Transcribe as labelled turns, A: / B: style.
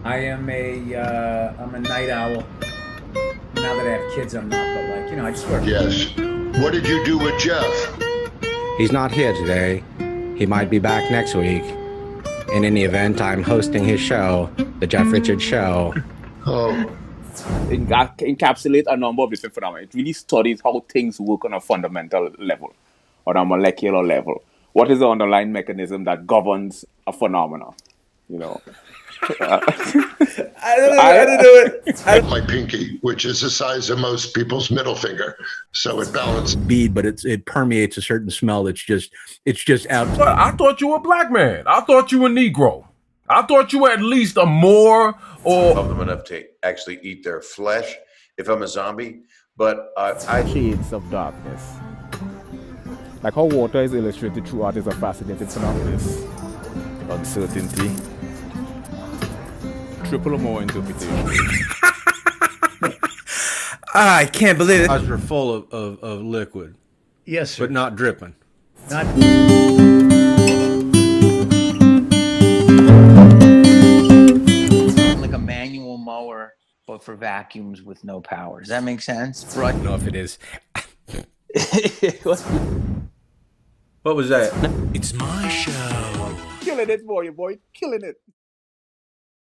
A: I'm a night owl. Now that I have kids, I'm not, but like, you know, I just work.
B: Yes. What did you do with Jeff?
C: He's not here today. He might be back next week. In any event, I'm hosting his show, The Jeff Richards Show.
B: Oh.
D: Encapsulate a number of different phenomena. It really studies how things work on a fundamental level, on a molecular level. What is the underlying mechanism that governs a phenomena? You know.
A: I don't do it.
B: My pinky, which is the size of most people's middle finger, so it balances.
E: Bead, but it permeates a certain smell that's just out.
F: But I thought you were a black man. I thought you were Negro. I thought you were at least a Moor or.
G: Love them enough to actually eat their flesh if I'm a zombie, but I
H: shades of darkness. Like how water is illustrated through art is a fascinating phenomenon. Uncertainty. Triple or more interpretation.
E: I can't believe it. Eyes are full of liquid.
A: Yes, sir.
E: But not dripping.
A: Not.
I: Like a manual mower, but for vacuums with no power. Does that make sense?
E: Right. I don't know if it is. What was that?
J: It's my show.
D: Killing it for you, boy. Killing it.